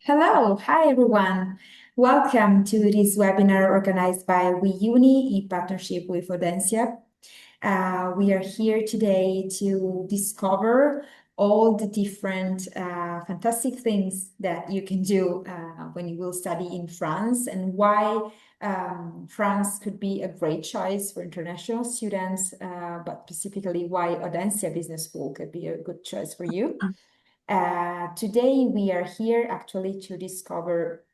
Hello, hi everyone. Welcome to this webinar organized by WeUni in partnership with Audencia. We are here today to discover all the different fantastic things that you can do when you will study in France and why France could be a great choice for international students, but specifically why Audencia Business School could be a good choice for you. Today, we are here actually to discover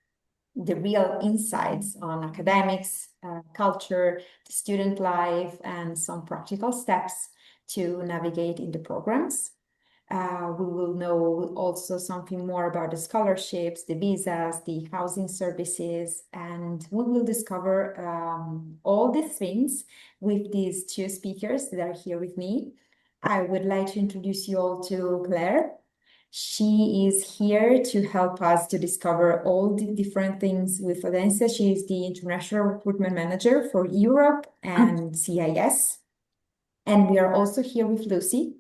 the real insights on academics, culture, the student life, and some practical steps to navigate in the programs. We will know also something more about the scholarships, the visas, the housing services, and we will discover all these things with these two speakers that are here with me. I would like to introduce you all to Claire. She is here to help us to discover all the different things with Audencia. She is the International Recruitment Manager for Europe and CIS. And we are also here with Lucy.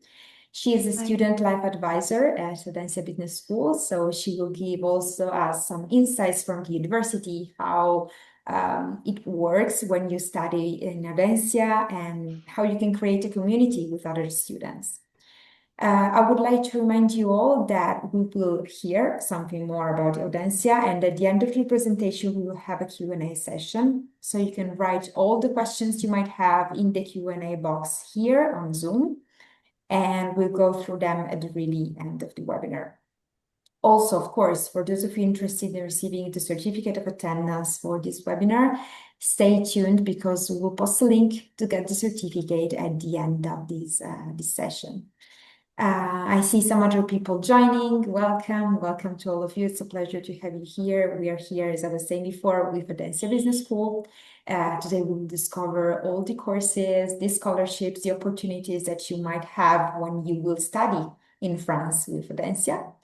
She is a student life advisor at Audencia Business School, so she will give also us some insights from the university, how it works when you study in Audencia and how you can create a community with other students. I would like to remind you all that we will hear something more about Audencia, and at the end of the presentation, we will have a Q&A session. So you can write all the questions you might have in the Q&A box here on Zoom, and we'll go through them at the really end of the webinar. Also, of course, for those of you interested in receiving the certificate of attendance for this webinar, stay tuned because we will post a link to get the certificate at the end of this session. I see some other people joining. Welcome to all of you. It's a pleasure to have you here. We are here, as I was saying before, with Audencia Business School. Today we will discover all the courses, the scholarships, the opportunities that you might have when you will study in France with Audencia.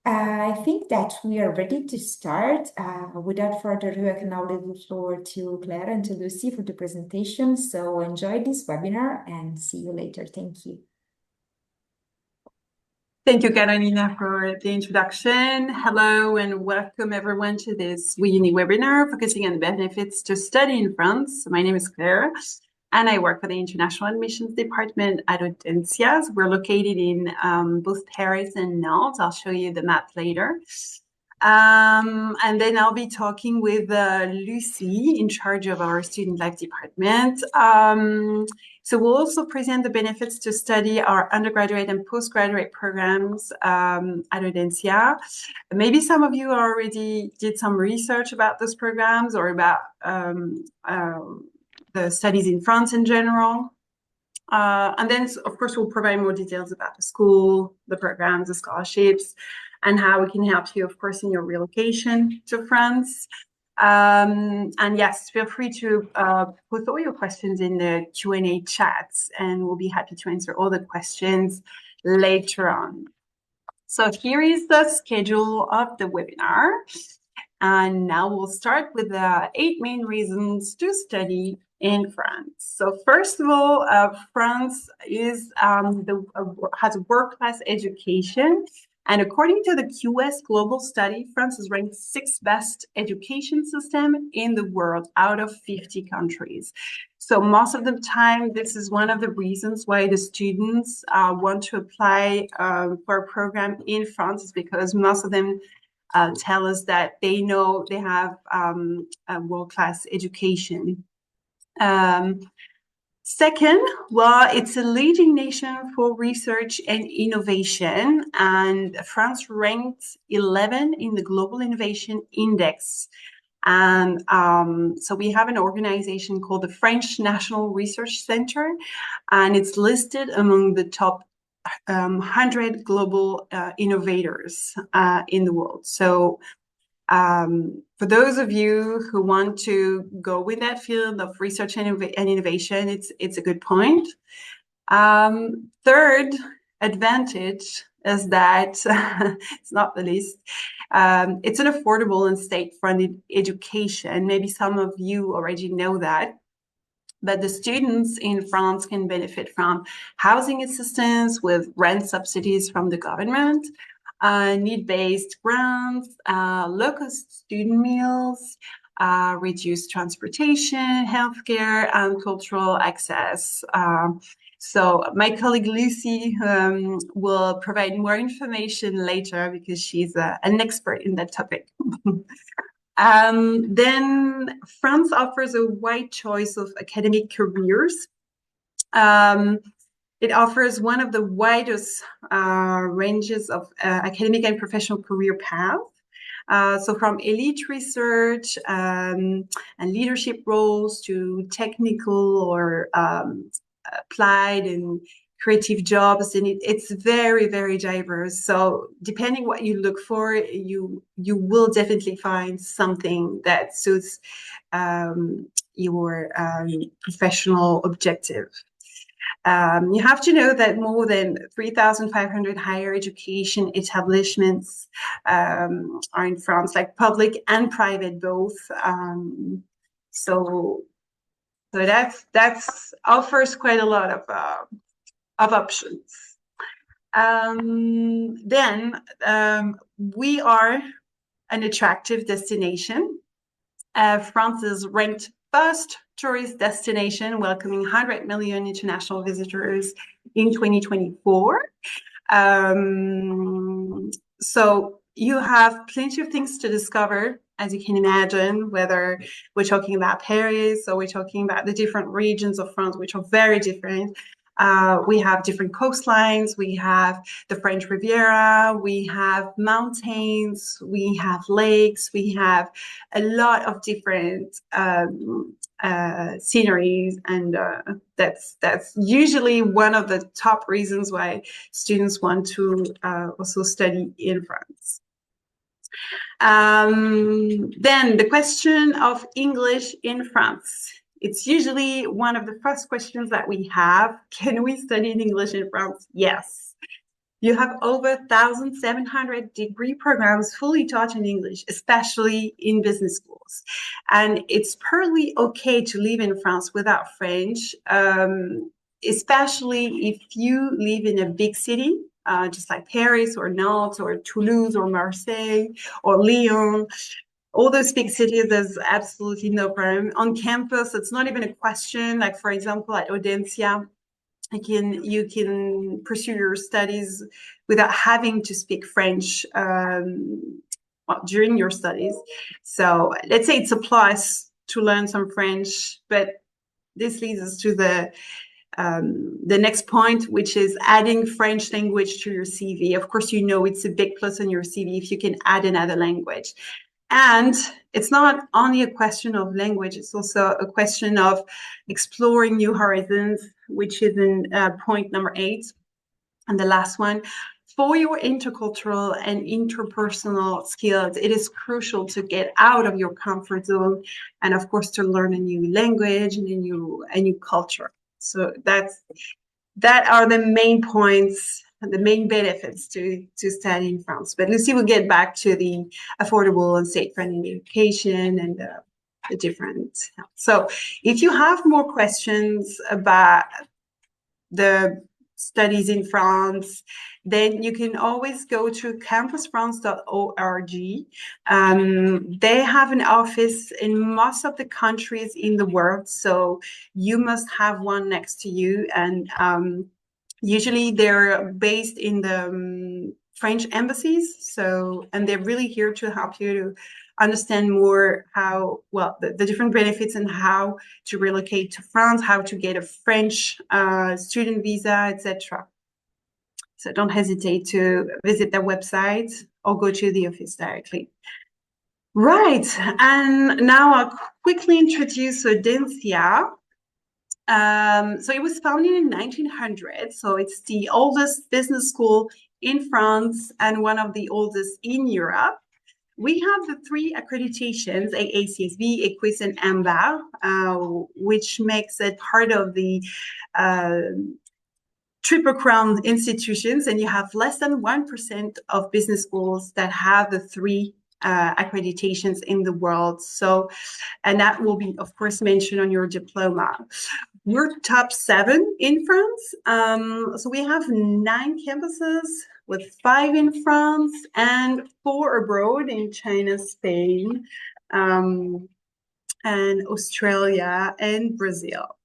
I think that we are ready to start. Without further ado, I can now leave the floor to Claire and to Lucy for the presentation. So enjoy this webinar and see you later. Thank you. Thank you, Carolina, for the introduction. Hello and welcome everyone to this WeUni webinar focusing on the benefits to study in France. My name is Claire and I work for the International Admissions Department at Audencia. We're located in both Paris and Nantes. I'll show you the map later. And then I'll be talking with Lucy in charge of our student life department. So we'll also present the benefits to study our undergraduate and postgraduate programs at Audencia. Maybe some of you already did some research about those programs or about the studies in France in general. And then, of course, we'll provide more details about the school, the programs, the scholarships, and how we can help you, of course, in your relocation to France. And yes, feel free to put all your questions in the Q&A chats, and we'll be happy to answer all the questions later on. So here is the schedule of the webinar. And now we'll start with the 8 main reasons to study in France. So first of all, France is has a world-class education. And according to the QS Global Study, France is ranked 6th best education system in the world out of 50 countries. So most of the time, this is one of the reasons why the students want to apply for a program in France, is because most of them tell us that they know they have a world-class education. Second, well, it's a leading nation for research and innovation, and France ranked 11 in the Global Innovation Index. And so we have an organization called the French National Research Center, and it's listed among the top 100 global innovators in the world. So for those of you who want to go in that field of research and innovation, it's a good point. Third advantage is that, it's not the least, it's an affordable and state-funded education. Maybe some of you already know that. But the students in France can benefit from housing assistance with rent subsidies from the government. need-based grants, low-cost student meals, reduced transportation, healthcare, and cultural access. So my colleague Lucy will provide more information later because she's an expert in that topic. Then France offers a wide choice of academic careers. It offers one of the widest ranges of academic and professional career paths. So from elite research and leadership roles to technical or applied and creative jobs, and it's very, very diverse. So depending what you look for, you will definitely find something that suits your professional objective. You have to know that more than 3,500 higher education establishments are in France, like public and private both. So that's offers quite a lot of options. Then we are an attractive destination. France is ranked first tourist destination, welcoming 100 million international visitors in 2024. So you have plenty of things to discover, as you can imagine, whether we're talking about Paris or we're talking about the different regions of France, which are very different. We have different coastlines, we have the French Riviera, we have mountains, we have lakes, we have a lot of different sceneries, and that's usually one of the top reasons why students want to also study in France. Then the question of English in France. It's usually one of the first questions that we have. Can we study in English in France? Yes. You have over 1,700 degree programs fully taught in English, especially in business schools. And it's perfectly okay to live in France without French, especially if you live in a big city, just like Paris or Nantes or Toulouse or Marseille or Lyon. All those big cities, there's absolutely no problem. On campus, it's not even a question. Like, for example, at Audencia, you can pursue your studies without having to speak French during your studies. So let's say it's a plus to learn some French, but this leads us to the next point, which is adding French language to your CV. Of course, you know it's a big plus on your CV if you can add another language. And it's not only a question of language, it's also a question of exploring new horizons, which is in point number 8. And the last one, for your intercultural and interpersonal skills, it is crucial to get out of your comfort zone and, of course, to learn a new language and a new culture. So that are the main points, the main benefits to study in France. But Lucy will get back to the affordable and state-friendly education and the different. So if you have more questions about the studies in France, then you can always go to campusfrance.org. They have an office in most of the countries in the world, so you must have one next to you. And usually they're based in the French embassies, and they're really here to help you to understand more how, well, the different benefits and how to relocate to France, how to get a French student visa, etc. So don't hesitate to visit their website or go to the office directly. Right, and now I'll quickly introduce Audencia. So it was founded in 1900, so it's the oldest business school in France and one of the oldest in Europe. We have the 3 accreditations, AACSB, EQUIS, and AMBA, which makes it part of the Triple Crown institutions, and you have less than 1% of business schools that have the 3 accreditations in the world. So, and that will be, of course, mentioned on your diploma. We're top 7 in France. So we have 9 campuses with 5 in France and 4 abroad in China, Spain, and Australia and Brazil.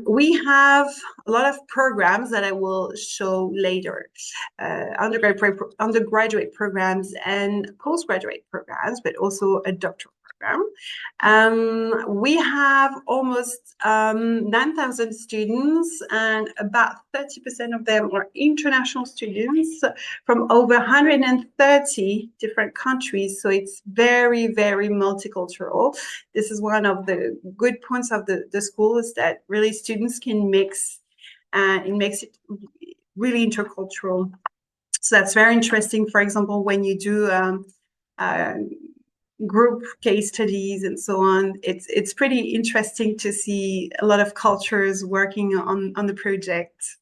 We have a lot of programs that I will show later, undergraduate programs and postgraduate programs, but also a doctoral program. We have almost 9,000 students, and about 30% of them are international students from over 130 different countries. So it's very, very multicultural. This is one of the good points of the school, is that really students can mix, and it makes it really intercultural. So that's very interesting. For example, when you do group case studies and so on, it's pretty interesting to see a lot of cultures working on the project.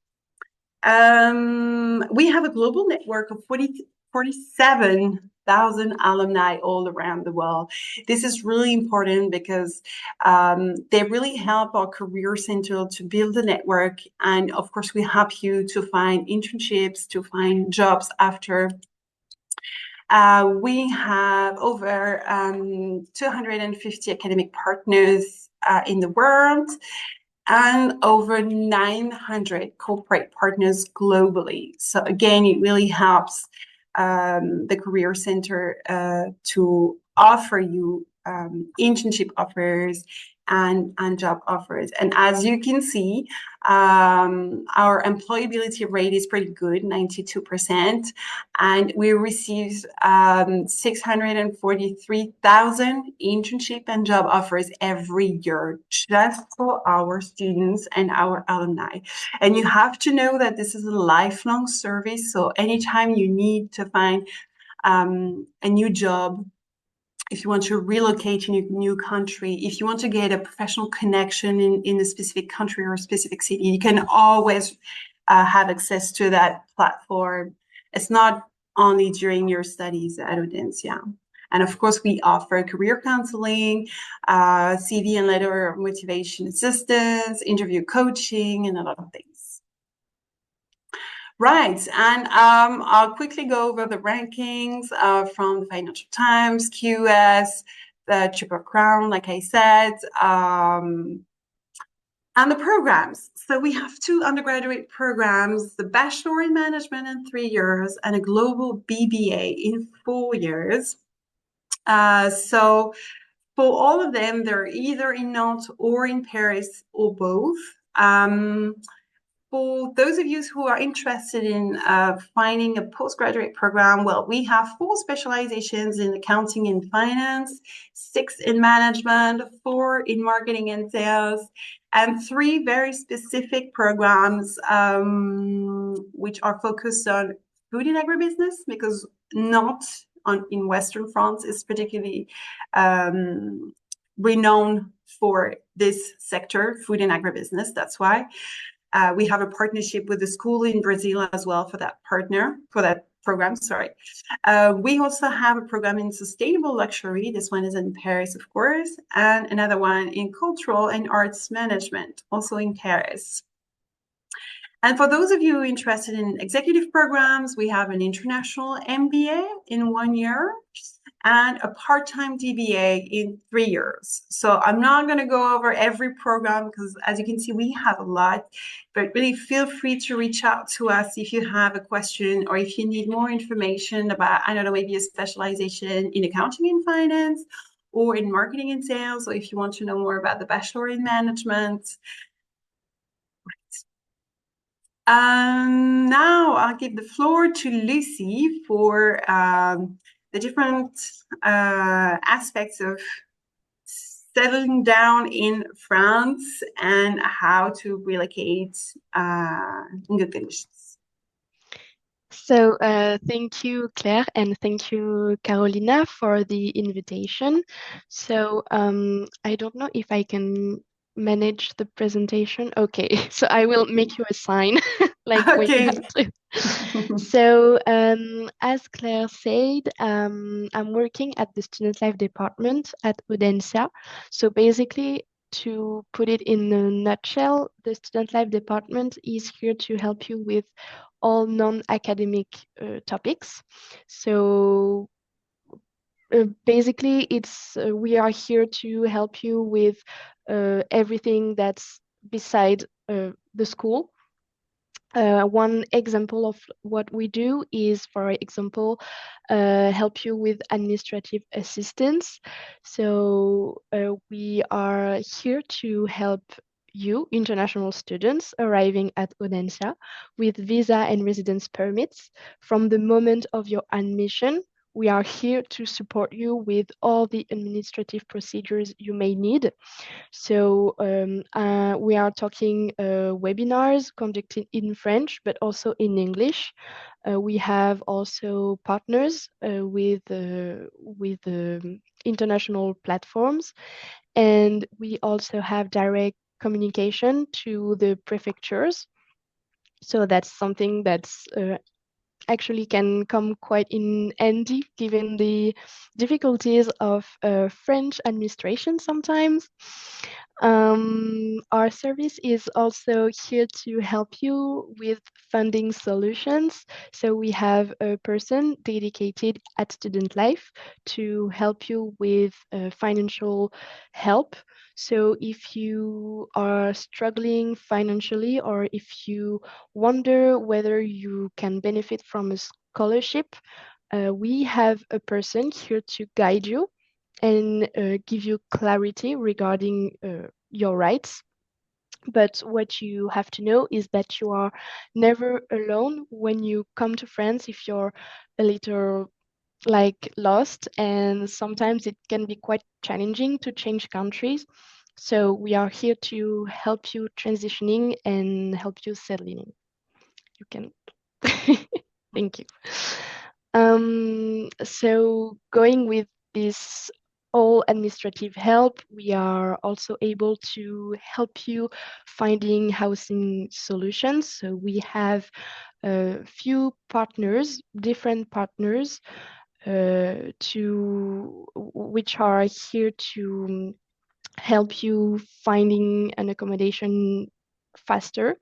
We have a global network of 47,000 alumni all around the world. This is really important because they really help our career center to build a network. And of course, we help you to find internships, to find jobs after. We have over 250 academic partners in the world, and over 900 corporate partners globally. So again, it really helps the Career Center to offer you internship offers and job offers. And as you can see, our employability rate is pretty good, 92%. And we receive 643,000 internship and job offers every year, just for our students and our alumni. And you have to know that this is a lifelong service. So anytime you need to find a new job, if you want to relocate in a new country, if you want to get a professional connection in a specific country or a specific city, you can always have access to that platform. It's not only during your studies at Audencia. And of course, we offer career counseling, CV and letter of motivation assistance, interview coaching, and a lot of things. Right, and I'll quickly go over the rankings from the Financial Times, QS, the Triple Crown, like I said, and the programs. So we have 2 undergraduate programs, the Bachelor in Management in 3 years and a Global BBA in 4 years. So for all of them, they're either in Nantes or in Paris or both. For those of you who are interested in finding a postgraduate program, well, we have 4 specializations in accounting and finance, 6 in management, 4 in marketing and sales, and 3 very specific programs which are focused on food and agribusiness, because in Western France is particularly renowned for this sector, food and agribusiness. That's why. We have a partnership with the school in Brazil as well for that program. We also have a program in sustainable luxury. This one is in Paris, of course, and another one in cultural and arts management, also in Paris. And for those of you interested in executive programs, we have an international MBA in 1 year and a part-time DBA in 3 years. So I'm not going to go over every program because, as you can see, we have a lot, but really feel free to reach out to us if you have a question or if you need more information about, I don't know, maybe a specialization in accounting and finance or in marketing and sales, or if you want to know more about the Bachelor in Management. Now I'll give the floor to Lucy for the different aspects of settling down in France and how to relocate in good conditions. So thank you, Claire, and thank you, Carolina, for the invitation. So I don't know if I can manage the presentation. Okay, so I will make you a sign like when you Okay. have to. So, as Claire said, I'm working at the Student Life Department at Audencia. So basically, to put it in a nutshell, the Student Life Department is here to help you with all non-academic topics. So basically, it's we are here to help you with everything that's beside the school. One example of what we do is, for example, help you with administrative assistance. So we are here to help you, international students arriving at Audencia, with visa and residence permits. From the moment of your admission, we are here to support you with all the administrative procedures you may need. So we are talking webinars conducted in French, but also in English. We have also partners with international platforms, and we also have direct communication to the prefectures. So that's something that's actually can come quite in handy given the difficulties of French administration sometimes. Our service is also here to help you with funding solutions. So we have a person dedicated at Student Life to help you with financial help. So if you are struggling financially, or if you wonder whether you can benefit from a scholarship, we have a person here to guide you and give you clarity regarding your rights. But what you have to know is that you are never alone when you come to France if you're a little like lost, and sometimes it can be quite challenging to change countries. So we are here to help you transitioning and help you settling. You can. Thank you. So going with this all administrative help, we are also able to help you finding housing solutions. So we have a few partners, different partners, which are here to help you finding an accommodation faster.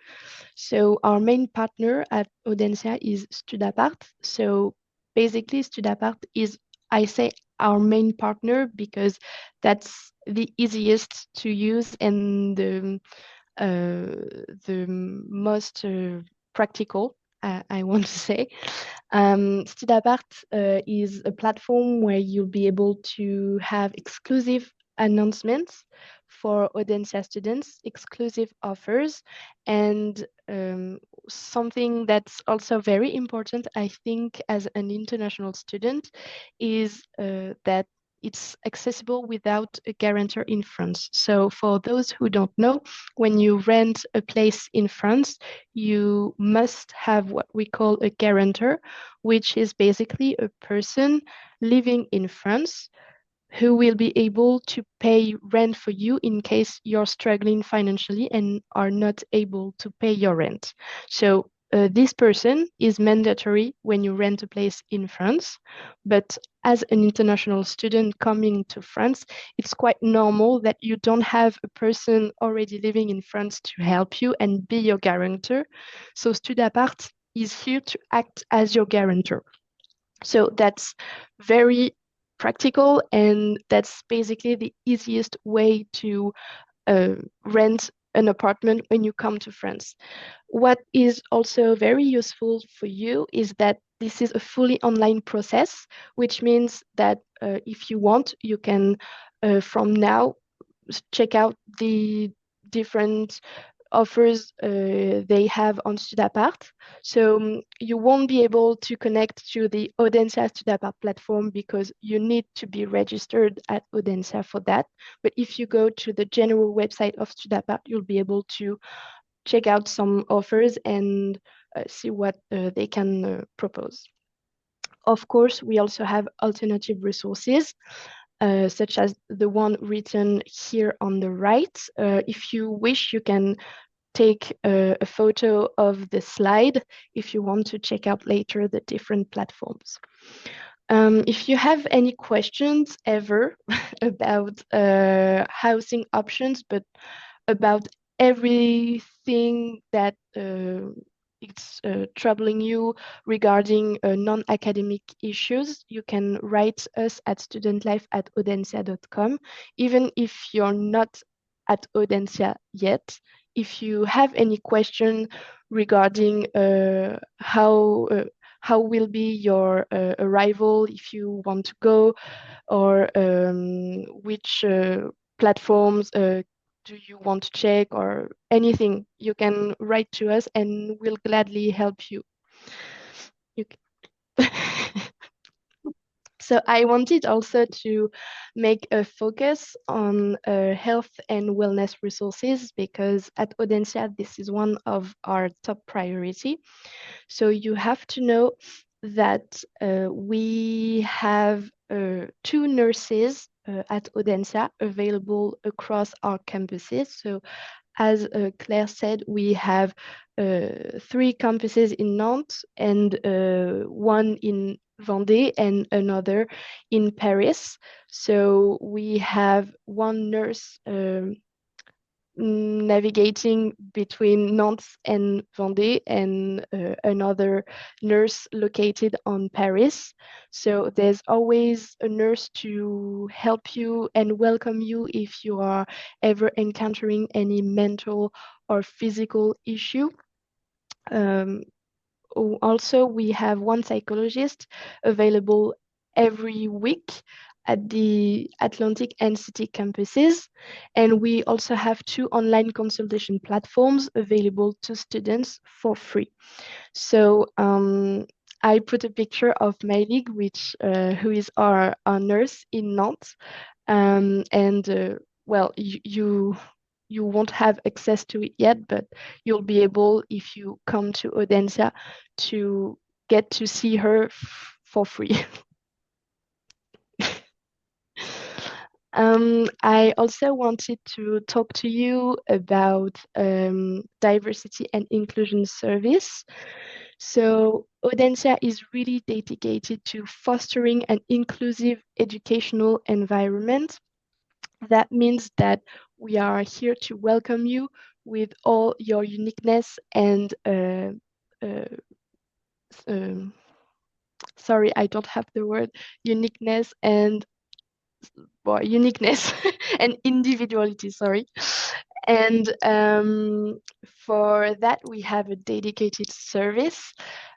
So our main partner at Audencia is Studapart. So basically, Studapart is, I say, our main partner because that's the easiest to use and the most practical, I want to say. Studapart is a platform where you'll be able to have exclusive announcements for Audencia students, exclusive offers, and something that's also very important, I think, as an international student, is that it's accessible without a guarantor in France. So for those who don't know, when you rent a place in France, you must have what we call a guarantor, which is basically a person living in France who will be able to pay rent for you in case you're struggling financially and are not able to pay your rent. So this person is mandatory when you rent a place in France, but as an international student coming to France, it's quite normal that you don't have a person already living in France to help you and be your guarantor. So Studapart is here to act as your guarantor. So that's very practical, and that's basically the easiest way to rent an apartment when you come to France. What is also very useful for you is that this is a fully online process, which means that if you want, you can from now check out the different offers they have on Studapart. So you won't be able to connect to the Audencia Studapart platform because you need to be registered at Audencia for that. But if you go to the general website of Studapart, you'll be able to check out some offers and see what they can propose. Of course, we also have alternative resources. such as the one written here on the right. If you wish, you can take a photo of the slide if you want to check out later the different platforms. If you have any questions ever about housing options, but about everything that it's troubling you regarding non-academic issues, you can write us at studentlife@audencia.com. Even if you're not at Audencia yet, if you have any question regarding how will be your arrival, if you want to go, or which platforms do you want to check, or anything, you can write to us and we'll gladly help you. So I wanted also to make a focus on health and wellness resources, because at Audencia, this is one of our top priority. So you have to know that we have 2 nurses at Audencia available across our campuses. So as Claire said, we have 3 campuses in Nantes and 1 in Vendée and another in Paris. So we have 1 nurse navigating between Nantes and Vendée, and another nurse located on Paris. So there's always a nurse to help you and welcome you if you are ever encountering any mental or physical issue. Also, we have 1 psychologist available every week at the Atlantic and City campuses. And we also have 2 online consultation platforms available to students for free. So I put a picture of Mailig, who is our nurse in Nantes. Well, you won't have access to it yet, but you'll be able, if you come to Audencia, to get to see her for free. I also wanted to talk to you about diversity and inclusion service. So Audencia is really dedicated to fostering an inclusive educational environment. That means that we are here to welcome you with all your uniqueness and sorry, I don't have the word, uniqueness and uniqueness and individuality, sorry. And for that, we have a dedicated service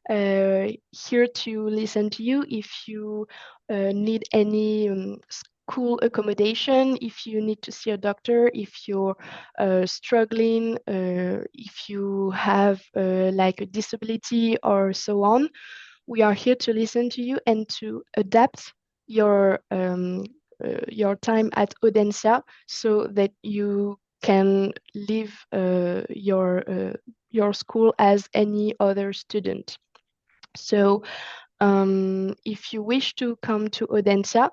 here to listen to you if you need any school accommodation, if you need to see a doctor, if you're struggling, if you have like a disability or so on. We are here to listen to you and to adapt your time at Audencia so that you can live your school as any other student. So if you wish to come to Audencia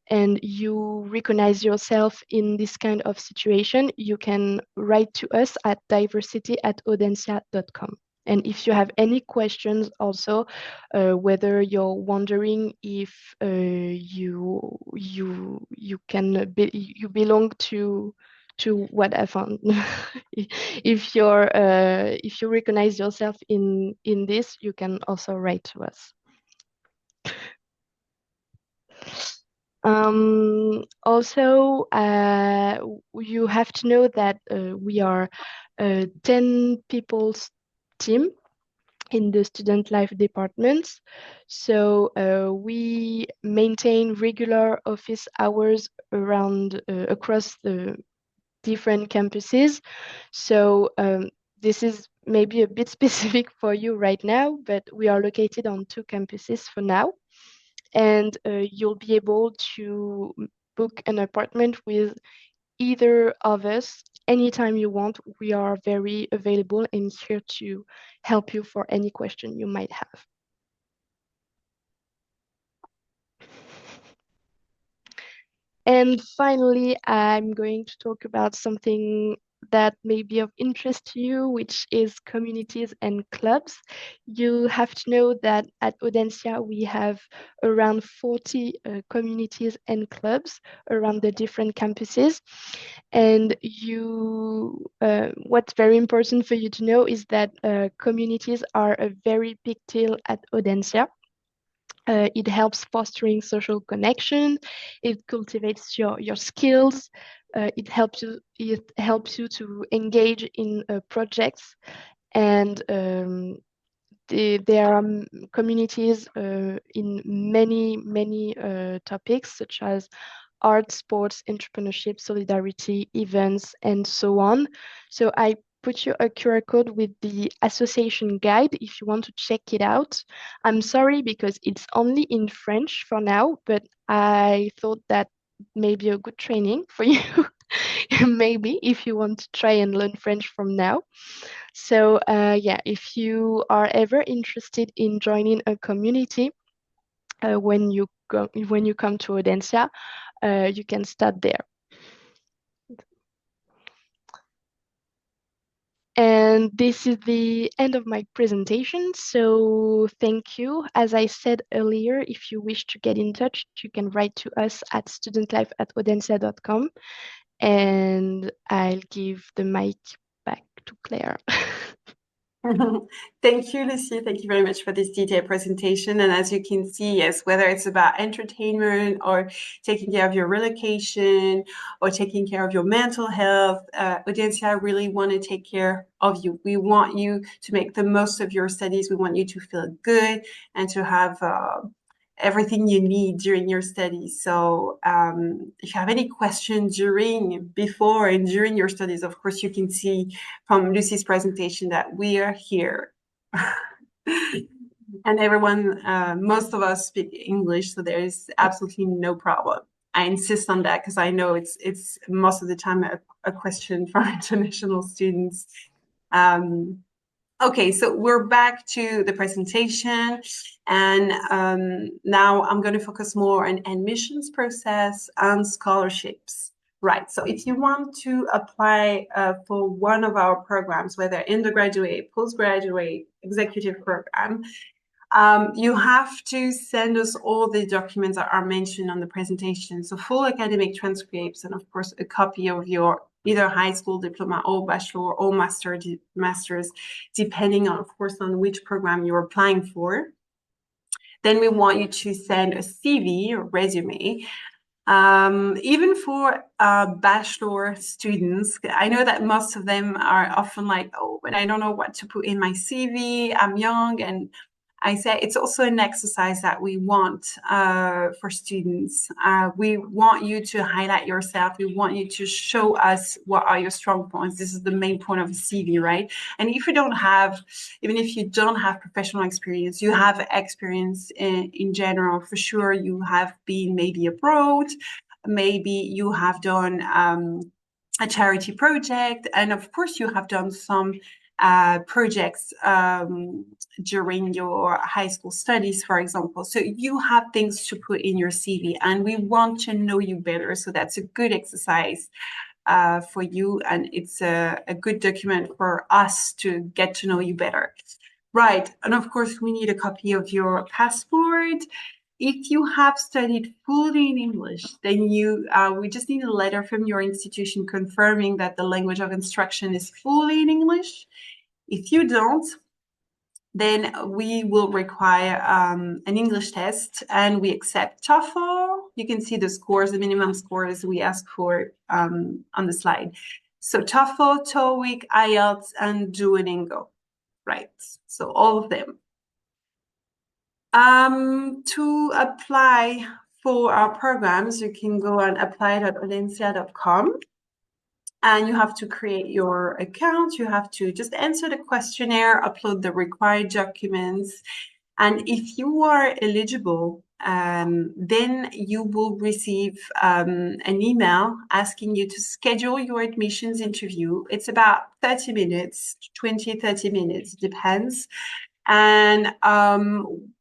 and you recognize yourself in this kind of situation, you can write to us at diversity@audencia.com. And if you have any questions also, whether you're wondering if you belong to what I found, if you recognize yourself in this, you can also write to us. Also, you have to know that we are a 10 people's team in the student life departments. So we maintain regular office hours around across the different campuses. So this is maybe a bit specific for you right now, but we are located on 2 campuses for now. And you'll be able to book an apartment with either of us anytime you want. We are very available and here to help you for any question you might have. And finally, I'm going to talk about something that may be of interest to you, which is communities and clubs. You have to know that at Audencia, we have around 40 communities and clubs around the different campuses. And what's very important for you to know is that communities are a very big deal at Audencia. It helps fostering social connection. It cultivates your skills. It helps you to engage in projects, and there are communities in many topics such as art, sports, entrepreneurship, solidarity, events, and so on. So I put you a QR code with the association guide if you want to check it out. I'm sorry because it's only in French for now, but I thought that may be a good training for you, maybe if you want to try and learn French from now. So yeah, if you are ever interested in joining a community when you come to Audencia, you can start there. And this is the end of my presentation. So thank you. As I said earlier, if you wish to get in touch, you can write to us at studentlife@audencia.com. And I'll give the mic back to Claire. Thank you, Lucie. Thank you very much for this detailed presentation. And as you can see, yes, whether it's about entertainment or taking care of your relocation or taking care of your mental health, Audencia really want to take care of you. We want you to make the most of your studies. We want you to feel good and to have everything you need during your studies. So if you have any questions before and during your studies, of course, you can see from Lucie's presentation that we are here. And everyone, most of us speak English, so there is absolutely no problem. I insist on that because I know it's most of the time a question for international students. Okay, so we're back to the presentation, and now I'm going to focus more on admissions process and scholarships. Right, so if you want to apply for one of our programs, whether undergraduate, postgraduate, executive program, you have to send us all the documents that are mentioned on the presentation. So full academic transcripts, and of course, a copy of your either high school diploma or bachelor or master's, depending on, of course, on which program you're applying for. Then we want you to send a CV or resume. Even for bachelor students, I know that most of them are often like, oh, but I don't know what to put in my CV. I'm young, and I say it's also an exercise that we want for students. We want you to highlight yourself. We want you to show us what are your strong points. This is the main point of a CV, right? And if you don't have, even if you don't have professional experience, you have experience in general. For sure, you have been maybe abroad, maybe you have done a charity project, and of course, you have done some projects during your high school studies, for example. So you have things to put in your CV, and we want to know you better. So that's a good exercise for you, and it's a good document for us to get to know you better. Right, and of course, we need a copy of your passport. If you have studied fully in English, then we just need a letter from your institution confirming that the language of instruction is fully in English. If you don't, then we will require an English test, and we accept TOEFL. You can see the scores, the minimum scores we ask for on the slide. So TOEFL, TOEIC, IELTS, and Duolingo, right? So all of them. To apply for our programs, you can go on apply.audencia.com. And you have to create your account. You have to just answer the questionnaire, upload the required documents. And if you are eligible, then you will receive an email asking you to schedule your admissions interview. It's about 30 minutes, 20, 30 minutes, depends. And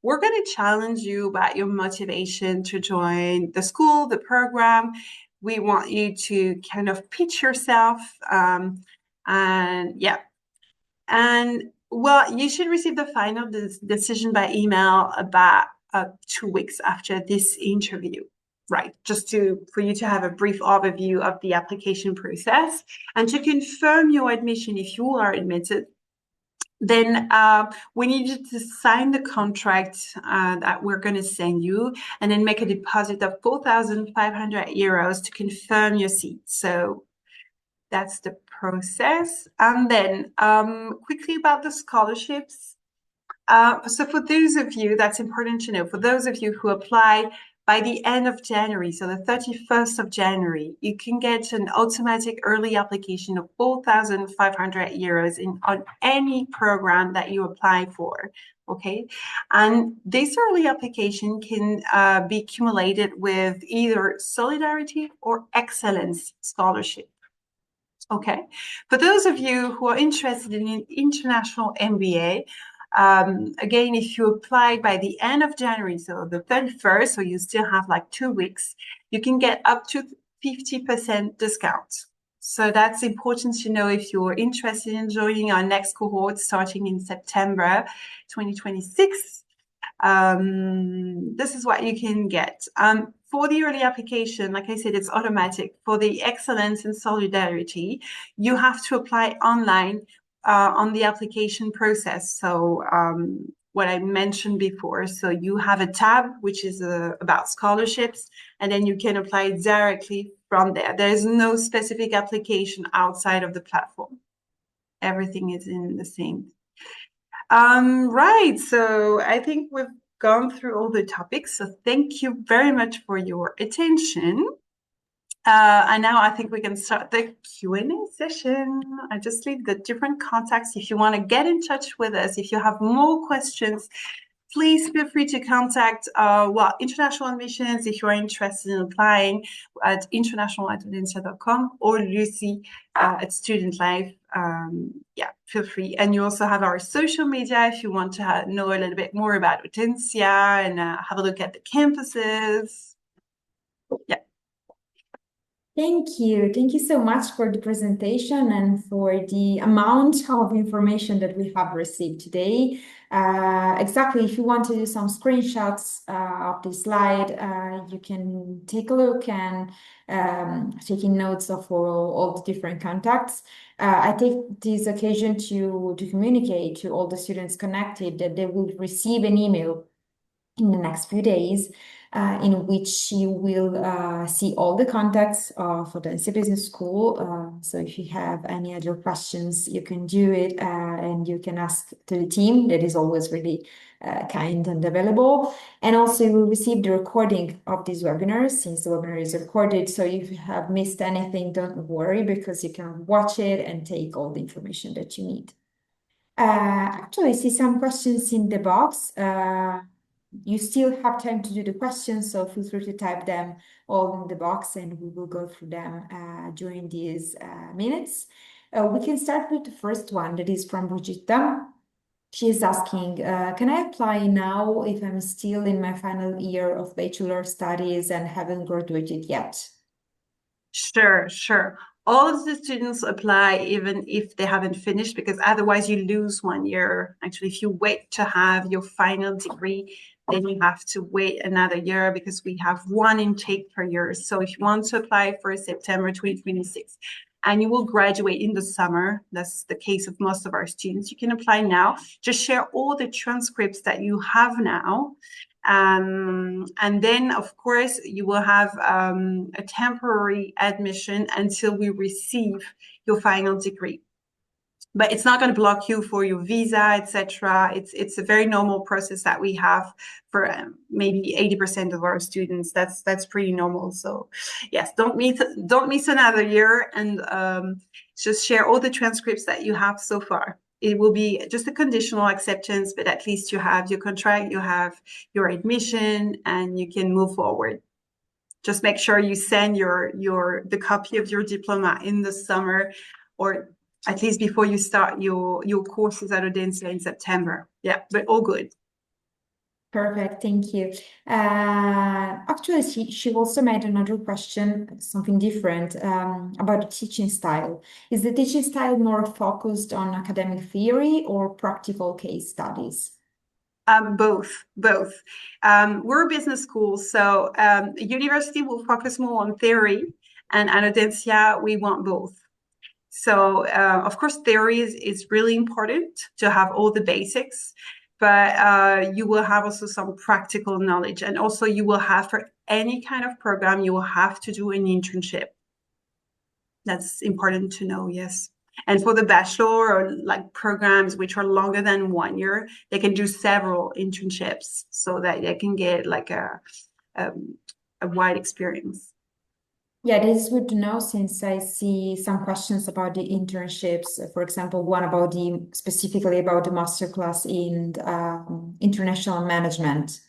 we're going to challenge you about your motivation to join the school, the program. We want you to kind of pitch yourself. And yeah. And well, you should receive the final decision by email about 2 weeks after this interview. Right, just for you to have a brief overview of the application process and to confirm your admission if you are admitted. Then we need you to sign the contract that we're going to send you and then make a deposit of 4,500 euros to confirm your seat. So that's the process. And then quickly about the scholarships. So for those of you, that's important to know, for those of you who apply by the end of January, so the 31st of January, you can get an automatic early application of 4,500 euros on any program that you apply for, okay? And this early application can be accumulated with either Solidarity or Excellence Scholarship. Okay, for those of you who are interested in an international MBA, again, if you apply by the end of January, so the 31st, so you still have like 2 weeks, you can get up to 50% discount. So that's important to know if you're interested in joining our next cohort starting in September 2026. This is what you can get. For the early application, like I said, it's automatic. For the Excellence and Solidarity, you have to apply online on the application process. So what I mentioned before, so you have a tab which is about scholarships, and then you can apply directly from there. There is no specific application outside of the platform. Everything is in the same. Right, so I think we've gone through all the topics, so thank you very much for your attention. And now I think we can start the Q&A session. I just leave the different contacts if you want to get in touch with us. If you have more questions, please feel free to contact international admissions if you are interested in applying at international@audencia.com or Lucy at Student Life. Yeah, feel free. And you also have our social media if you want to know a little bit more about Audencia and have a look at the campuses. Yeah. Thank you. Thank you so much for the presentation and for the amount of information that we have received today. Exactly, if you want to do some screenshots of this slide, you can take a look and taking notes of all the different contacts. I take this occasion to communicate to all the students connected that they will receive an email in the next few days in which you will see all the contacts of Audencia Business School. So if you have any other questions, you can do it and you can ask to the team that is always really kind and available. And also you will receive the recording of these webinars since the webinar is recorded. So if you have missed anything, don't worry because you can watch it and take all the information that you need. Actually, I see some questions in the box. You still have time to do the questions, so feel free to type them all in the box and we will go through them during these minutes. We can start with the first one that is from Brigitta. She is asking, can I apply now if I'm still in my final year of bachelor studies and haven't graduated yet? Sure. All of the students apply even if they haven't finished, because otherwise you lose 1 year. Actually, if you wait to have your final degree, then you have to wait another year because we have one intake per year. So if you want to apply for September 2026 and you will graduate in the summer, that's the case of most of our students, you can apply now. Just share all the transcripts that you have now. And then, of course, you will have a temporary admission until we receive your final degree. But it's not going to block you for your visa, etc. It's a very normal process that we have for maybe 80% of our students. That's pretty normal. So yes, don't miss another year, and just share all the transcripts that you have so far. It will be just a conditional acceptance, but at least you have your contract, you have your admission, and you can move forward. Just make sure you send the copy of your diploma in the summer, or at least before you start your courses at Audencia in September. Yeah, but all good. Perfect, thank you. Actually, she also made another question, something different, about the teaching style. Is the teaching style more focused on academic theory or practical case studies? Both. We're a business school, so university will focus more on theory, and at Audencia, we want both. So, of course, theory is really important to have all the basics, but you will have also some practical knowledge. And also you will have, for any kind of program, you will have to do an internship. That's important to know, yes. And for the bachelor or like programs which are longer than 1 year, they can do several internships so that they can get like a wide experience. Yeah, this is good to know since I see some questions about the internships. For example, one about specifically about the masterclass in international management.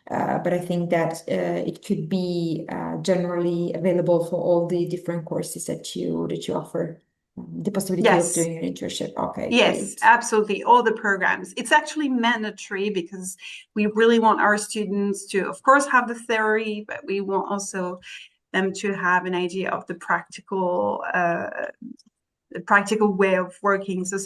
But I think that it could be generally available for all the different courses that you offer. The possibility of Yes. doing an internship. Okay, Yes, great. absolutely. All the programs. It's actually mandatory because we really want our students to, of course, have the theory, but we want also them to have an idea of the practical way of working. So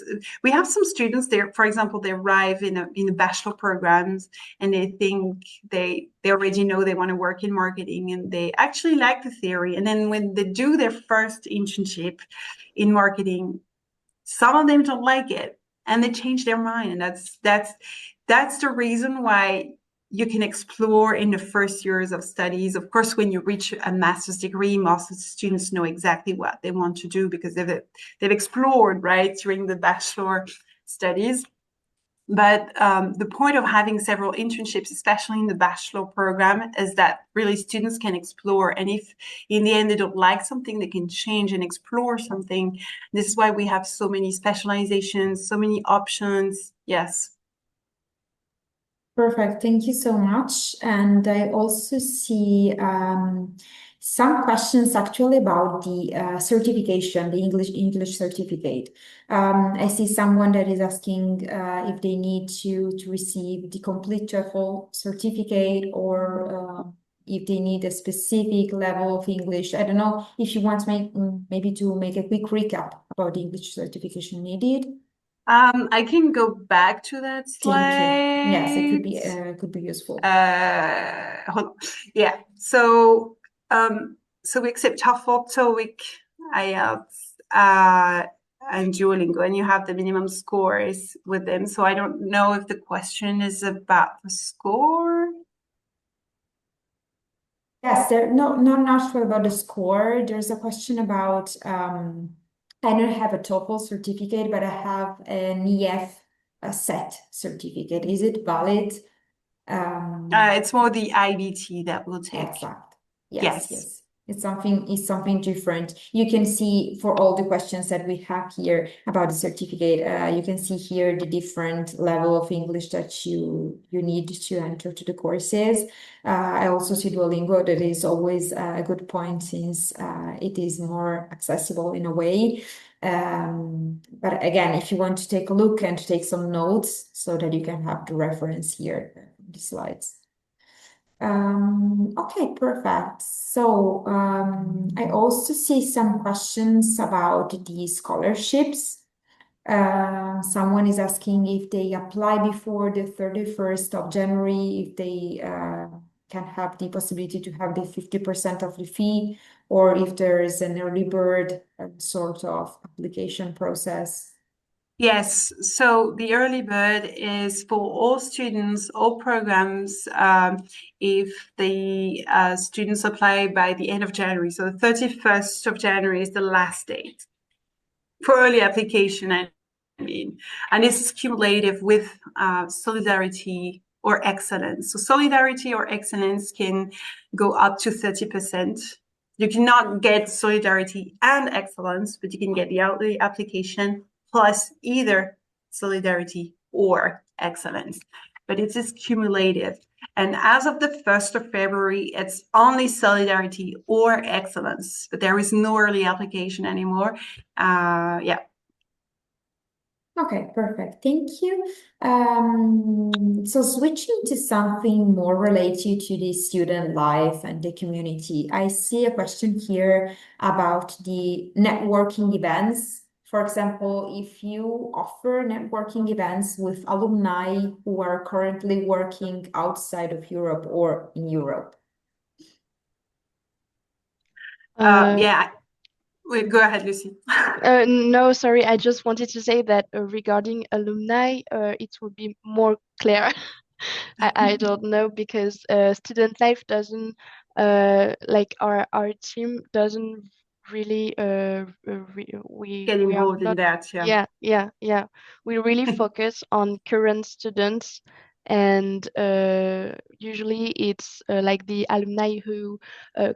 we have some students there, for example, they arrive in a bachelor programs and they think they already know they want to work in marketing and they actually like the theory. And then when they do their first internship in marketing, some of them don't like it and they change their mind. And that's the reason why you can explore in the first years of studies. Of course, when you reach a master's degree, most of the students know exactly what they want to do because they've explored, right, during the bachelor studies. But the point of having several internships, especially in the bachelor program, is that really students can explore. And if in the end they don't like something, they can change and explore something. This is why we have so many specializations, so many options. Yes. Perfect. Thank you so much. And I also see some questions actually about the certification, the English certificate. I see someone that is asking if they need to receive the complete TOEFL certificate or if they need a specific level of English. I don't know if you want to maybe to make a quick recap about the English certification needed. I can go back to that slide. Thank you. Yes, it could be useful. Hold on. Yeah. So we accept TOEFL, TOEIC, IELTS, and Duolingo, and you have the minimum scores with them. So I don't know if the question is about the score. Yes, not sure about the score. There's a question about I don't have a TOEFL certificate, but I have an EF set certificate. Is it valid? It's more the IBT that will take. Exact. Yes. It's something different. You can see for all the questions that we have here about the certificate, you can see here the different level of English that you need to enter to the courses. I also see Duolingo, that is always a good point since it is more accessible in a way. But again, if you want to take a look and take some notes so that you can have the reference here, the slides. Okay, perfect. So I also see some questions about the scholarships. Someone is asking if they apply before the 31st of January, if they can have the possibility to have the 50% of the fee, or if there is an early bird sort of application process. Yes, so the early bird is for all students, all programs, if the students apply by the end of January. So the 31st of January is the last date for early application, I mean. And this is cumulative with solidarity or excellence. So solidarity or excellence can go up to 30%. You cannot get solidarity and excellence, but you can get the early application plus either solidarity or excellence. But it is cumulative. And as of the 1st of February, it's only solidarity or excellence, but there is no early application anymore. Yeah. Okay, perfect. Thank you. So switching to something more related to the student life and the community, I see a question here about the networking events. For example, if you offer networking events with alumni who are currently working outside of Europe or in Europe. Yeah, wait, go ahead, Lucy. No, sorry, I just wanted to say that regarding alumni, it would be more clear. I don't know because student life doesn't like our team doesn't really Get we are involved in not, that, yeah. yeah, we really focus on current students, and usually it's like the alumni who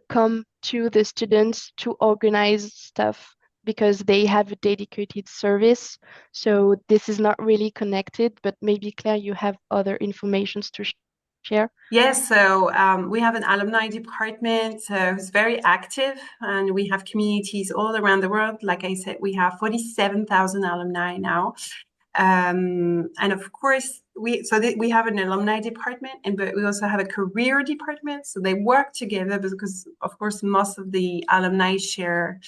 come to the students to organize stuff because they have a dedicated service. So this is not really connected, but maybe Claire, you have other informations to share. Yes, so we have an alumni department who's very active, and we have communities all around the world. Like I said, we have 47,000 alumni now. And of course, we have an alumni department, but we also have a career department. So they work together because, of course, most of the alumni share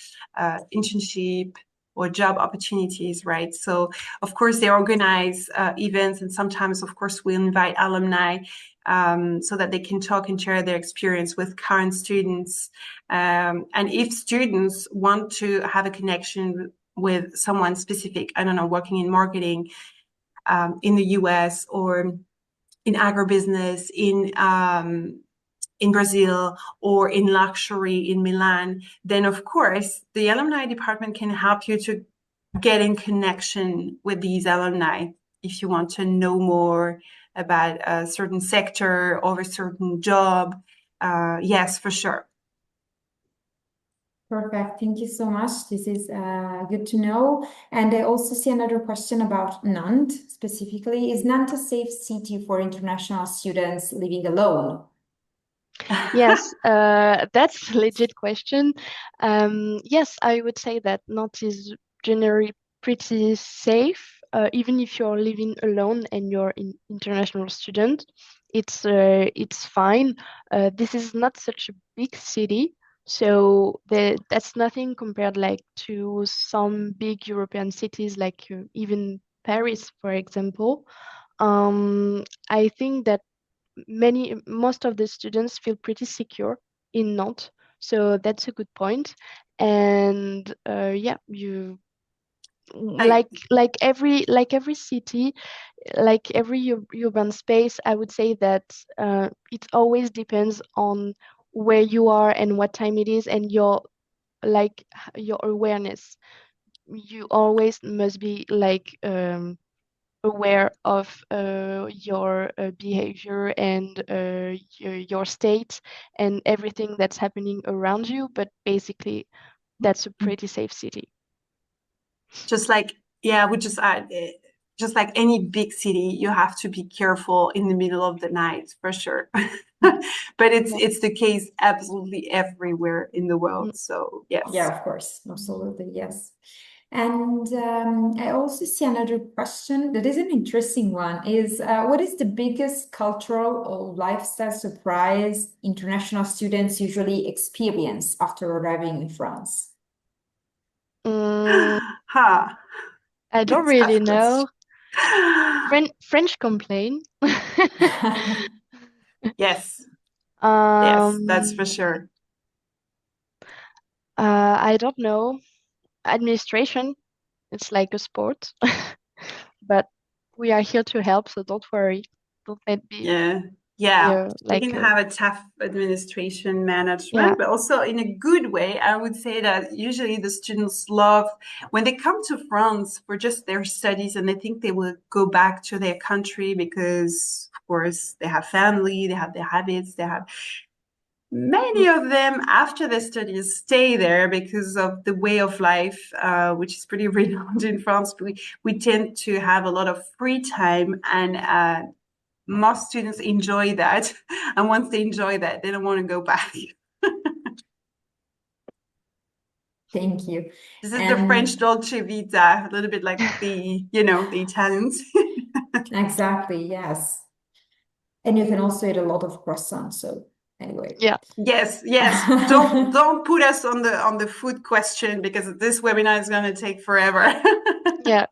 internship or job opportunities, right? So, of course, they organize events, and sometimes, of course, we invite alumni so that they can talk and share their experience with current students. And if students want to have a connection with someone specific, I don't know, working in marketing in the US or in agribusiness in Brazil or in luxury in Milan, then of course the alumni department can help you to get in connection with these alumni if you want to know more about a certain sector or a certain job. Yes, for sure. Perfect. Thank you so much. This is good to know. And I also see another question about Nantes specifically. Is Nantes a safe city for international students living alone? Yes, that's a legit question. Yes, I would say that Nantes is generally pretty safe, even if you're living alone and you're an international student. It's fine. This is not such a big city, so that's nothing compared like to some big European cities, like even Paris, for example. I think that most of the students feel pretty secure in Nantes, so that's a good point. And yeah, you I, like every city, like every urban space, I would say that it always depends on where you are and what time it is, and your awareness. You always must be like aware of your behavior and your state and everything that's happening around you. But basically, that's a pretty safe city. just like, yeah, I would just add, just like any big city, you have to be careful in the middle of the night for sure. But Yeah. it's the case absolutely everywhere in the Mm. world. So yes. Yeah, of course. Absolutely. Yes. And I also see another question that is an interesting one is what is the biggest cultural or lifestyle surprise international students usually experience after arriving in France? Mm, Ha, I don't it's really tough question. know. French complain. Yes, yes, that's for um, sure. I don't know. Administration, it's like a sport, but we are here to help, so don't worry. Don't let me Yeah. Yeah. We like can have a tough administration yeah. management, but also in a good way. I would say that usually the students love when they come to France for just their studies and they think they will go back to their country because, of course, they have family, they have their habits, they have Mm. many of them after their studies stay there because of the way of life, which is pretty renowned in France. We tend to have a lot of free time and most students enjoy that. And once they enjoy that, they don't want to go back. Thank you. This is the French dolce vita, a little bit like the Italians. Exactly, yes. And you can also eat a lot of croissants. So anyway. Yeah. Yes. Don't put us on the food question, because this webinar is going to take forever. Yeah.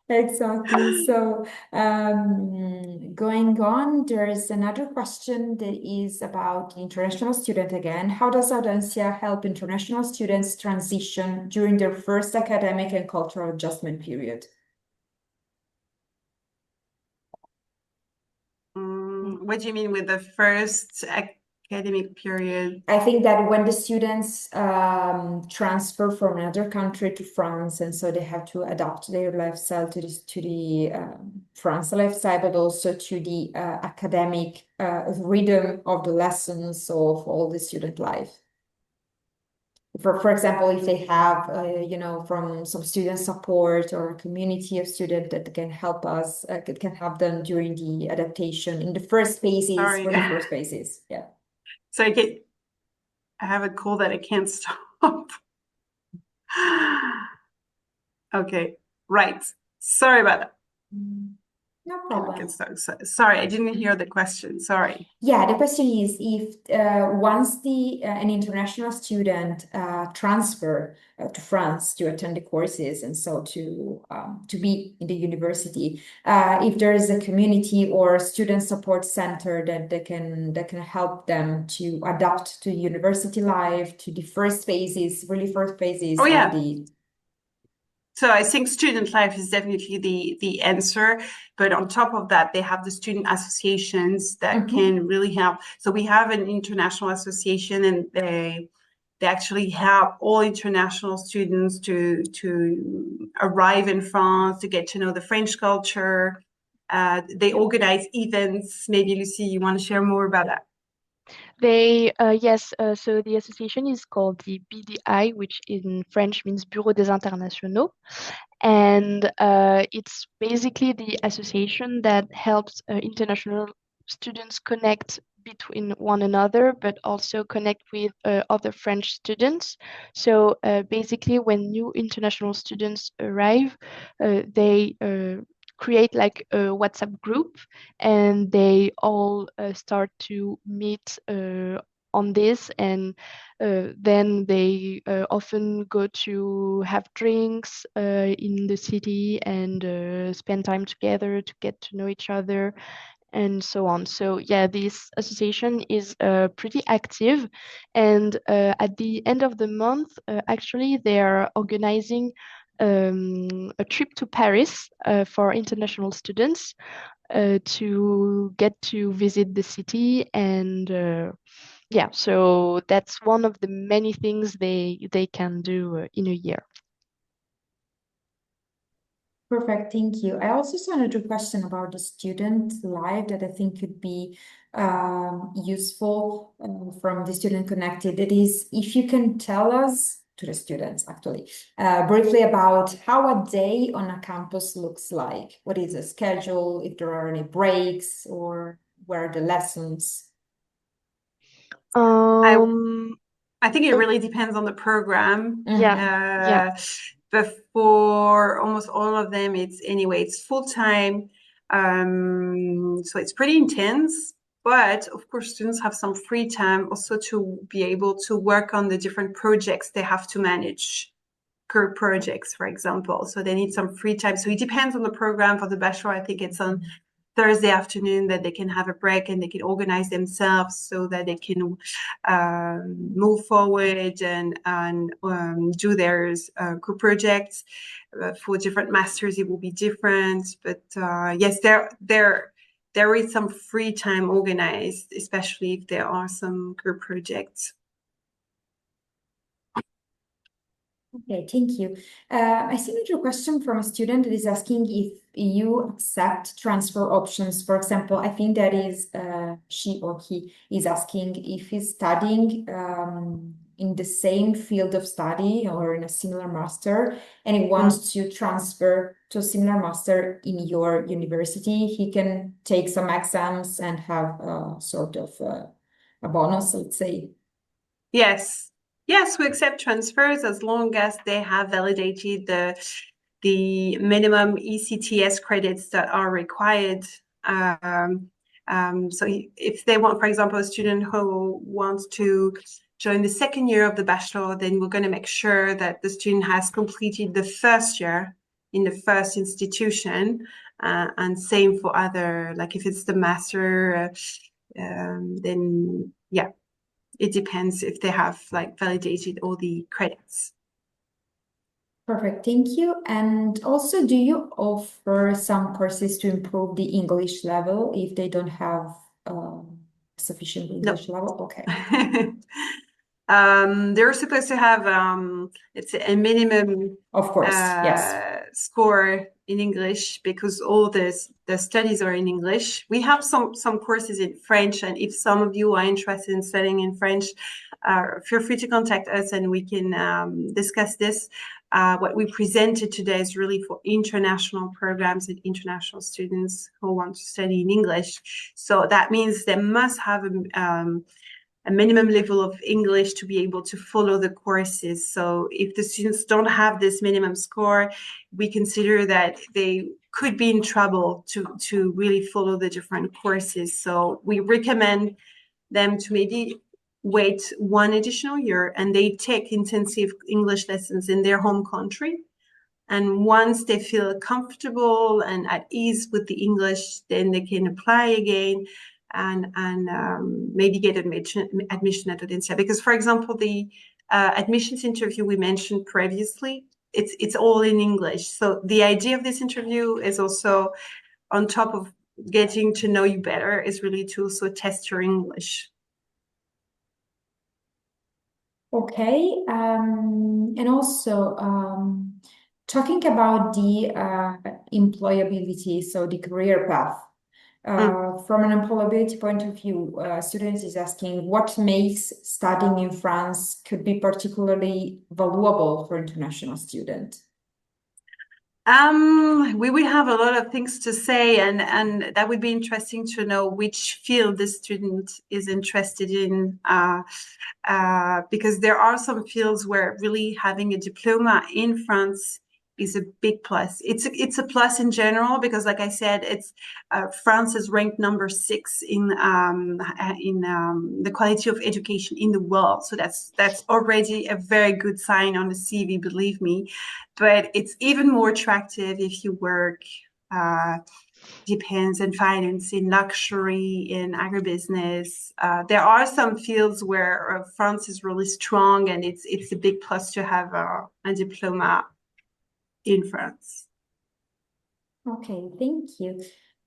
Exactly. So, going on, there is another question that is about the international student again. How does Audencia help international students transition during their first academic and cultural adjustment period? What do you mean with the first academic period? I think that when the students transfer from another country to France, and so they have to adapt their lifestyle to the France lifestyle, but also to the academic rhythm of the lessons of all the student life. For example, if they have, from some student support or a community of students that can help us, can help them during the adaptation in the first phases, Sorry. for the first phases, yeah. So I have a cold that I can't stop. Okay, right. Sorry about that. No problem. Sorry, I didn't hear the question. Sorry. Yeah, the question is if once an international student transfer to France to attend the courses and so to be in the university, if there is a community or student support center that can help them to adapt to university life, to the first phases, really first phases Oh, yeah. of the. So I think student life is definitely the answer. But on top of that, they have the student associations that can really help. So we have an international association, and they actually help all international students to arrive in France, to get to know the French culture. They organize events. Maybe Lucy, you want to share more about that? Yes, so the association is called the BDI, which in French means Bureau des Internationaux. And it's basically the association that helps international students connect between one another, but also connect with other French students. So basically, when new international students arrive, they create like a WhatsApp group, and they all start to meet on this, and then they often go to have drinks in the city and spend time together to get to know each other and so on. So yeah, this association is pretty active, and at the end of the month, actually, they are organizing a trip to Paris for international students to get to visit the city. And yeah, so that's one of the many things they can do in a year. Perfect, thank you. I also saw another question about the student life that I think could be useful from the Student Connected. That is, if you can tell us, to the students actually, briefly about how a day on a campus looks like. What is the schedule, if there are any breaks, or where are the lessons? I think it really depends on the program. Yeah. But for almost all of them, it's full time. So it's pretty intense. But of course, students have some free time also to be able to work on the different projects they have to manage, group projects, for example. So they need some free time. So it depends on the program. For the bachelor, I think it's on Thursday afternoon that they can have a break and they can organize themselves so that they can move forward and do their group projects. For different masters, it will be different. But yes, there is some free time organized, especially if there are some group projects. Okay, thank you. I see another question from a student that is asking if you accept transfer options. For example, I think that is she or he is asking if he's studying in the same field of study or in a similar master, and he wants to transfer to a similar master in your university. He can take some exams and have sort of a bonus, let's say. Yes. Yes, we accept transfers as long as they have validated the minimum ECTS credits that are required. So if they want, for example, a student who wants to join the second year of the bachelor, then we're going to make sure that the student has completed the first year in the first institution, and same for other, like if it's the master, then yeah, it depends if they have like validated all the credits. Perfect, thank you. And also, do you offer some courses to improve the English level if they don't have sufficient English level? Okay. They're supposed to have it's a minimum Of course, yes. score in English because all the studies are in English. We have some courses in French, and if some of you are interested in studying in French, feel free to contact us and we can discuss this. What we presented today is really for international programs and international students who want to study in English. So that means they must have a minimum level of English to be able to follow the courses. So if the students don't have this minimum score, we consider that they could be in trouble to really follow the different courses. So we recommend them to maybe wait one additional year and they take intensive English lessons in their home country. And once they feel comfortable and at ease with the English, then they can apply again and maybe get admission at Audencia. Because, for example, the admissions interview we mentioned previously, it's all in English. So the idea of this interview is also, on top of getting to know you better, is really to also test your English. Okay, and also talking about the employability, so the career path. From an employability point of view, students is asking what makes studying in France could be particularly valuable for international students. We will have a lot of things to say, and that would be interesting to know which field the student is interested in, because there are some fields where really having a diploma in France is a big plus. It's a plus in general because, like I said, it's France is ranked number 6 in the quality of education in the world. So that's already a very good sign on the CV, believe me. But it's even more attractive if you work depends in finance, in luxury, in agribusiness. There are some fields where France is really strong, and it's a big plus to have a diploma in France. Okay, thank you.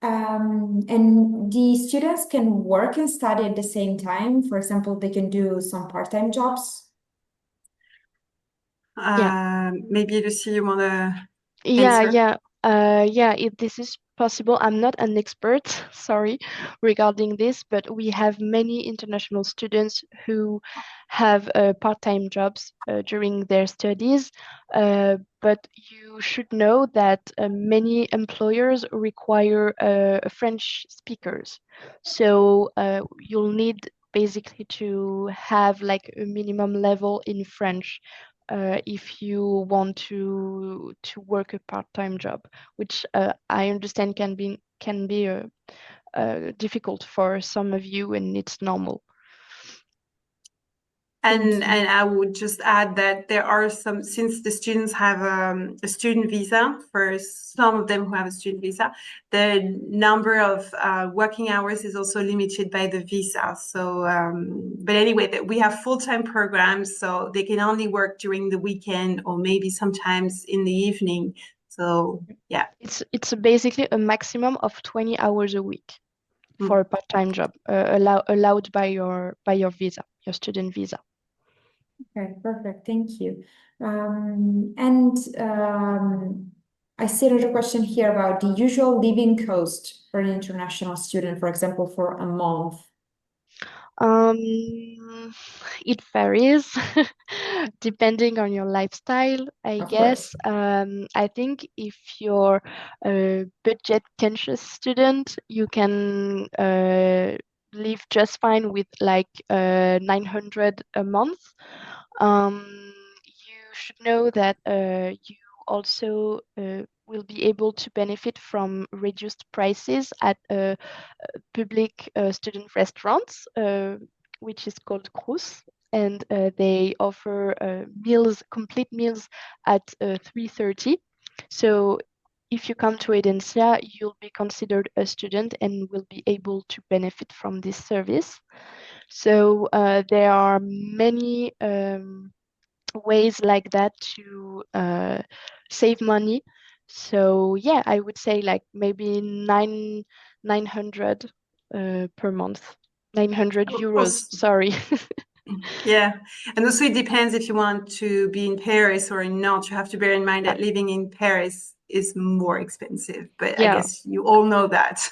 And the students can work and study at the same time. For example, they can do some part-time jobs. Maybe Lucy, you want to Yeah, answer? if this is possible, I'm not an expert, sorry, regarding this, but we have many international students who have part-time jobs during their studies. But you should know that many employers require French speakers. So you'll need basically to have like a minimum level in French if you want to work a part-time job, which I understand can be difficult for some of you, and it's normal. And I would just add that there are some, since the students have a student visa, for some of them who have a student visa, the number of working hours is also limited by the visa. So, but anyway, we have full-time programs, so they can only work during the weekend or maybe sometimes in the evening. So, yeah. It's basically a maximum of 20 hours a week for a part-time job, allowed by your visa, your student visa. Okay, perfect. Thank you. I see another question here about the usual living cost for an international student, for example, for a month. It varies depending on your lifestyle, I Of guess. course. I think if you're a budget conscious student, you can live just fine with like 900 a month. You should know that you also will be able to benefit from reduced prices at public student restaurants, which is called Crous, and they offer complete meals at 3:30. So if you come to Audencia, you'll be considered a student and will be able to benefit from this service. So there are many ways like that to save money. So yeah, I would say like maybe 900 per month. 900 Of euros, course, sorry. yeah. And also it depends if you want to be in Paris or not. You have to bear in mind Yeah. that living in Paris is more expensive, but I Yeah, guess you all know that.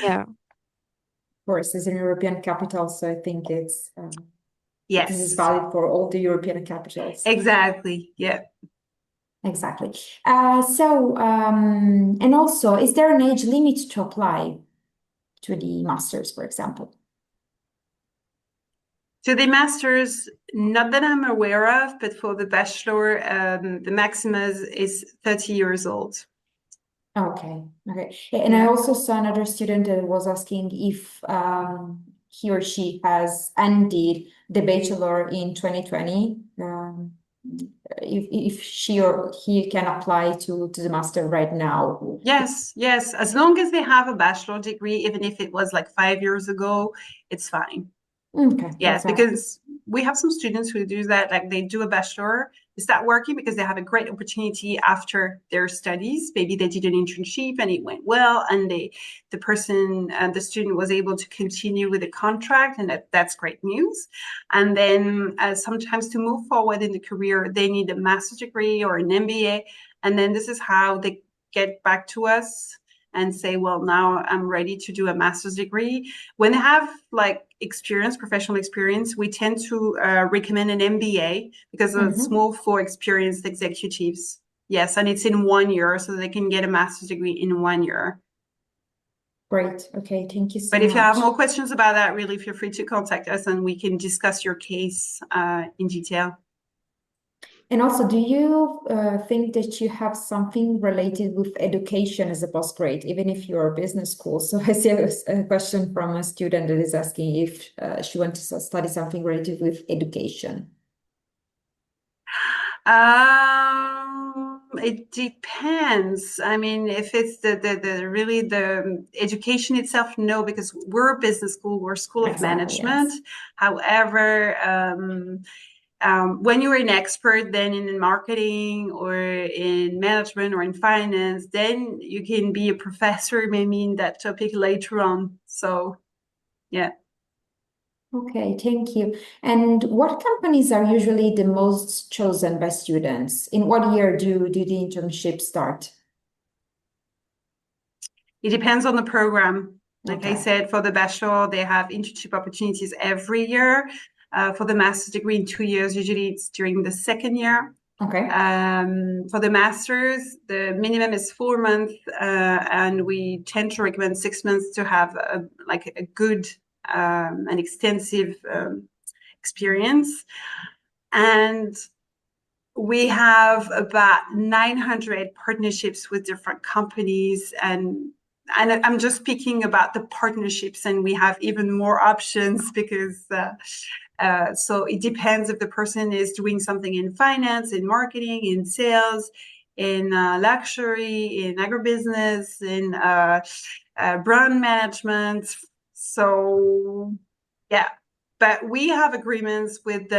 yeah. Of course, it's an European capital, so I think this is Yes, valid for all the European capitals. exactly. Yeah. Exactly. And also, is there an age limit to apply to the masters, for example? So the master's, not that I'm aware of, but for the bachelor, the maximum is 30 years old. Okay. And I Yeah. also saw another student that was asking if he or she has ended the bachelor in 2020, if she or he can apply to the master right now. Yes, yes. As long as they have a bachelor degree, even if it was like 5 years ago, it's fine. Okay, Yes, that's all. because we have some students who do that, like they do a bachelor, they start working because they have a great opportunity after their studies. Maybe they did an internship and it went well, and the student was able to continue with the contract, and that's great news. And then sometimes to move forward in the career, they need a master's degree or an MBA, and then this is how they get back to us and say, well, now I'm ready to do a master's degree. When they have like professional experience, we tend to recommend an MBA because it's more for experienced executives. Yes, and it's in 1 year, so they can get a master's degree in 1 year. Great. Okay, thank you so But if you have much. more questions about that, really feel free to contact us and we can discuss your case in detail. And also, do you think that you have something related with education as a postgrad, even if you're a business school? So I see a question from a student that is asking if she wants to study something related with education. It depends. I mean, if it's the education itself, no, because we're a business school, we're a school of management. Yes. However, when you're an expert, then in marketing or in management or in finance, then you can be a professor maybe in that topic later on. So, yeah. Okay, thank you. And what companies are usually the most chosen by students? In what year do the internships start? It depends on the program. Like I Okay. said, for the bachelor, they have internship opportunities every year. For the master's degree in 2 years, usually it's during the second year. Okay. For the master's, the minimum is 4 months, and we tend to recommend 6 months to have a good and extensive experience. And we have about 900 partnerships with different companies, and I'm just speaking about the partnerships, and we have even more options because so it depends if the person is doing something in finance, in marketing, in sales, in luxury, in agribusiness, in brand management. So yeah, but we have agreements with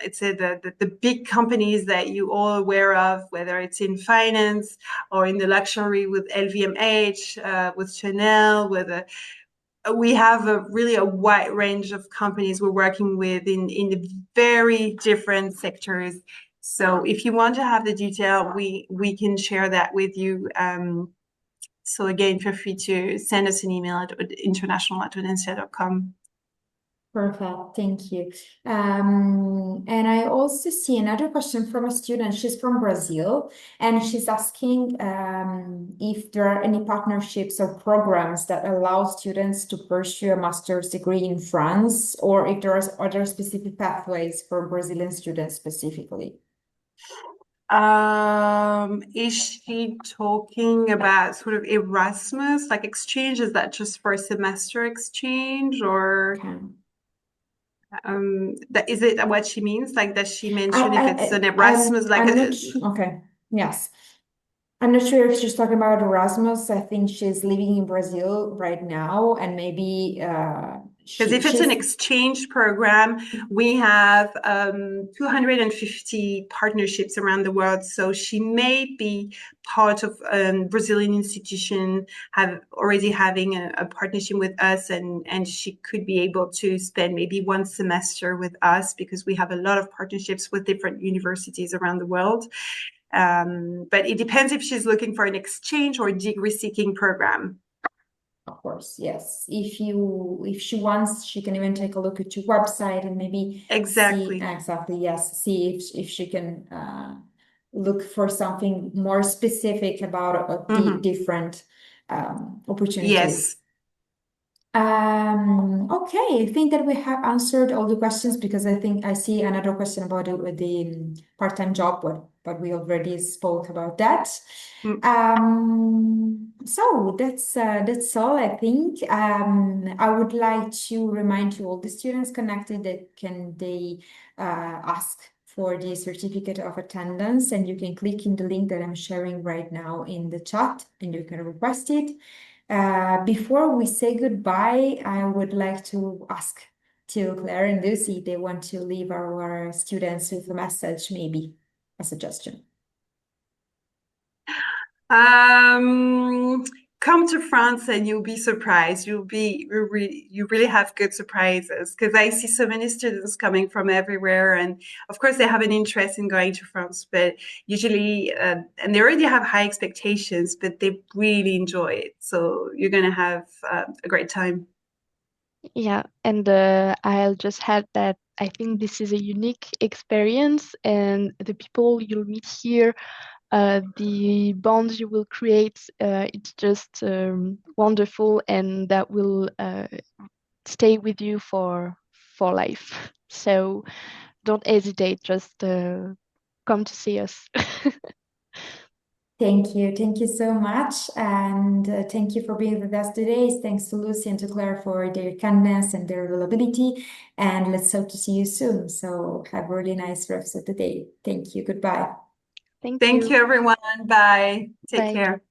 let's say the big companies that you all aware of, whether it's in finance or in the luxury with LVMH, with Chanel, we have really a wide range of companies we're working with in very different sectors. So if you want to have the detail, we can share that with you. So again, feel free to send us an email at international@audencia.com. Perfect. Thank you. And I also see another question from a student. She's from Brazil, and she's asking if there are any partnerships or programs that allow students to pursue a master's degree in France, or if there are other specific pathways for Brazilian students specifically. Is she talking about sort of Erasmus, like exchange? Is that just for a semester exchange, or Okay. is it what she means? Like, does she mention if it's an Erasmus, like I'm not okay. Yes. I'm not sure if she's talking about Erasmus. I think she's living in Brazil right now, and maybe because if it's an she's exchange program, we have 250 partnerships around the world. So she may be part of a Brazilian institution, have already having a partnership with us, and she could be able to spend maybe one semester with us because we have a lot of partnerships with different universities around the world. But it depends if she's looking for an exchange or degree-seeking program. Of course, yes. If she wants, she can even take a look at your website and maybe see Exactly. exactly, yes, see if she can look for something more specific about the different opportunities. Yes. Okay, I think that we have answered all the questions because I think I see another question about the part-time job, but we already spoke about that. So that's all I think. I would like to remind you all the students connected that can they ask for the certificate of attendance, and you can click in the link that I'm sharing right now in the chat and you can request it. Before we say goodbye, I would like to ask to Claire and Lucy, they want to leave our students with a message, maybe a suggestion. Come to France and you'll be surprised. You really have good surprises because I see so many students coming from everywhere, and of course they have an interest in going to France, but usually and they already have high expectations, but they really enjoy it. So you're gonna have a great time. Yeah, and I'll just add that I think this is a unique experience, and the people you'll meet here, the bonds you will create, it's just wonderful, and that will stay with you for life. So don't hesitate, just come to see us. Thank you. Thank you so much. And thank you for being with us today. Thanks to Lucy and to Claire for their kindness and their availability. And let's hope to see you soon. So have a really nice rest of the day. Thank you. Goodbye. Thank Thank you. you, everyone. Bye. Take Bye. care.